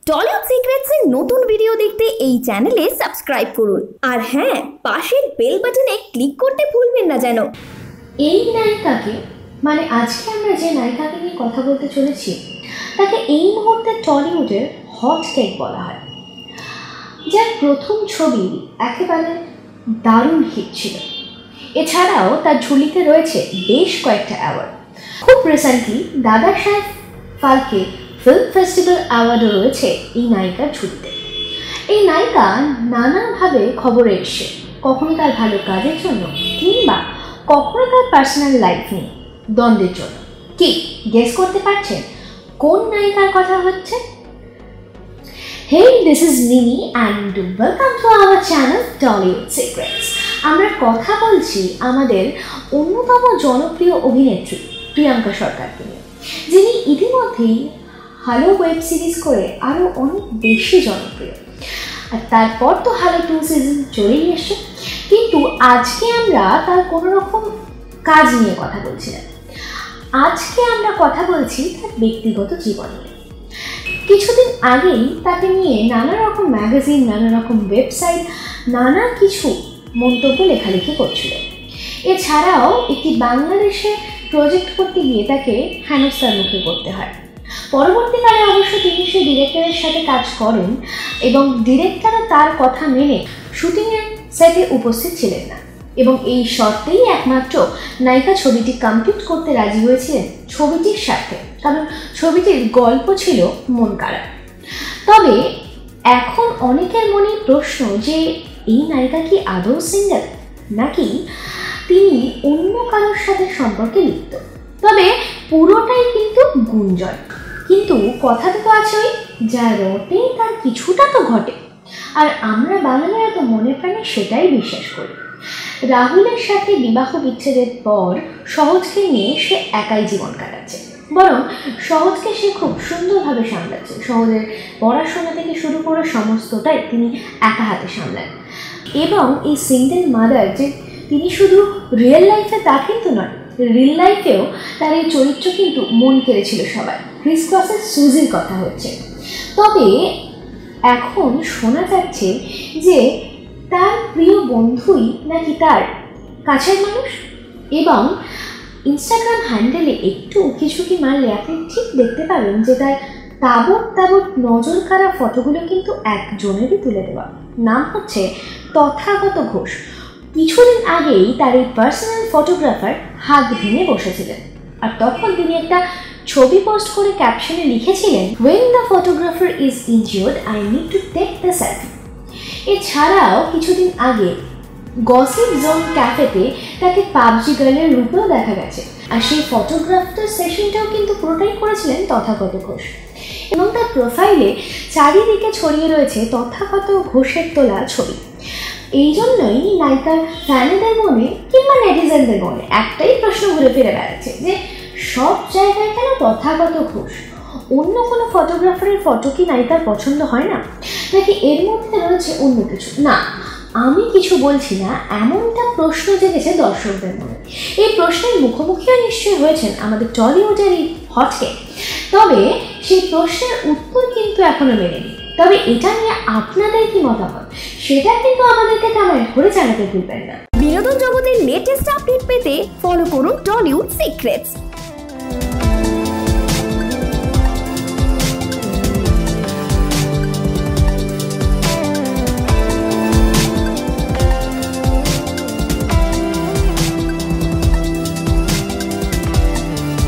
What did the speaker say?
Tollywood secrets এর নতুন video দেখতে এই চ্যানেলে সাবস্ক্রাইব করুন আর হ্যাঁ পাশের বেল বাটনে ক্লিক করতে ভুলবেন না যেন। এই নায়িকাকে মানে আজকে আমরা যে নায়িকাকে নিয়ে কথা বলতে চলেছি তাকে এই মুহূর্তে টলিউডের হট কেক বলা হয়, যার প্রথম ছবি একেবারে দারুণ হিট ছিল। এছাড়াও তার ঝুলিতে রয়েছে বেশ কয়েকটা অ্যাওয়ার্ড। খুব রিসেন্টলি দাদা সাহেব ফালকে ফিল্ম ফেস্টিভ্যাল অ্যাওয়ার্ডও রয়েছে এই নায়িকার ঝুলিতে। এই নায়িকা নানাভাবে খবরে এসছে, কখনো তার ভালো কাজের জন্য কিংবা কখনো তার পার্সোনাল লাইফ নিয়ে দ্বন্দ্বের জন্য। কি গেস করতে পারছেন কোন নায়িকার কথা হচ্ছে? Hey, this is Nini and welcome to our channel Tollywood Secrets. আমরা কথা বলছি আমাদের অন্যতম জনপ্রিয় অভিনেত্রী প্রিয়াঙ্কা সরকারকে নিয়ে, যিনি ইতিমধ্যেই হ্যালো ওয়েব সিরিজ করে আরও অনেক বেশি জনপ্রিয়। আর তারপর তো হ্যালো 2 সিজন চলেই এসছে, কিন্তু আজকে আমরা তার কোনো রকম কাজ নিয়ে কথা বলছি না। আজকে আমরা কথা বলছি তার ব্যক্তিগত জীবন নিয়ে। কিছুদিন আগেই তাকে নিয়ে নানা রকম ম্যাগাজিন, নানা রকম ওয়েবসাইট নানা কিছু মন্তব্য লেখালেখি করছিল। এছাড়াও একটি বাংলাদেশে প্রজেক্ট করতে গিয়ে তাকে হেনস্থার মুখে করতে হয়। পরবর্তীকালে অবশ্য তিনি সেই ডিরেক্টরের সাথে কাজ করেন এবং ডিরেক্টরও তার কথা মেনে শুটিংয়ের সেটে উপস্থিত ছিলেন না, এবং এই শর্তেই একমাত্র নায়িকা ছবিটি কমপ্লিট করতে রাজি হয়েছিলেন ছবিটির সাথে, কারণ ছবিটির গল্প ছিল মন কাড়া। তবে এখন অনেকের মনে প্রশ্ন যে এই নায়িকা কি আদৌ সিঙ্গেল, নাকি তিনি অন্য কারোর সাথে সম্পর্কে লিপ্ত। তবে পুরোটাই কিন্তু গুঞ্জন, কিন্তু কথাটা তো আছে ওই যা রটে তার কিছুটা তো ঘটে, আর আমরা বাঙালিরা তো মনে প্রাণে সেটাই বিশ্বাস করি। রাহুলের সাথে বিবাহ বিচ্ছেদের পর সহজকে নিয়ে সে একাই জীবন কাটাচ্ছে, বরং সহজকে সে খুব সুন্দরভাবে সামলাচ্ছে। সহজের পড়াশোনা থেকে শুরু করে সমস্তটাই তিনি একা হাতে সামলান, এবং এই সিঙ্গেল মাদার যে তিনি শুধু রিয়েল লাইফে তা কিন্তু নয়, রিয়েল লাইফেও তার এই চরিত্র কিন্তু মন কেড়েছিল সবাই। ক্রিস ক্রসের সুজির কথা হচ্ছে। তবে এখন শোনা যাচ্ছে যে তার প্রিয় বন্ধুই নাকি তার কাছের মানুষ, এবং ইনস্টাগ্রাম হ্যান্ডেলে একটু উকিঝুঁকি মারলে আপনি ঠিক দেখতে পাবেন যে তার তাবৎ নজর কাড়া ফটোগুলো কিন্তু একজনেরই তুলে দেওয়া। নাম হচ্ছে তথাগত ঘোষ। কিছুদিন আগেই তার এই পার্সোনাল ফটোগ্রাফার হাত ভেঙে বসেছিলেন, আর তখন তিনি একটা ছবি পোস্ট করে ক্যাপশনে লিখেছিলেন, "When the photographer is injured, I need to take the selfie." এছাড়াও কিছুদিন আগে গসিপ জোন ক্যাফেতে তাকে পাবজি গার্লের রূপেও দেখা গেছে, আর সেই ফটোগ্রাফটার সেশনটাও কিন্তু পুরোটাই করেছিলেন তথাগত ঘোষ, এবং তার প্রোফাইলে চারিদিকে ছড়িয়ে রয়েছে তথাগত ঘোষের তোলা ছবি। এই জন্যই নায়িকার ফ্যানেদের মনে কিংবা নেটিজেনদের মনে একটাই প্রশ্ন ঘুরে ফিরে বেড়াচ্ছে যে সব জায়গায় কেন তথাগত ঘোষ? অন্য কোনো ফটোগ্রাফারের ফটো কি নায়িকার পছন্দ হয় না, নাকি এর মধ্যে রয়েছে অন্য কিছু? না, আমি কিছু বলছি না, এমনটা প্রশ্ন জেগেছে দর্শকদের মনে। এই প্রশ্নের মুখোমুখিও নিশ্চয়ই হয়েছেন আমাদের টলিউডের এই হটকে। তবে সেই প্রশ্নের উত্তর কিন্তু এখনো মেলেনি। তবে এটা নিয়ে আপনাদের কি মতামত সেটা কিন্তু আমাদেরকে কমেন্ট করে জানাতে ভুলবেন না। বিনোদন জগতের লেটেস্ট আপডেট পেতে ফলো করুন টলিউড সিক্রেটস।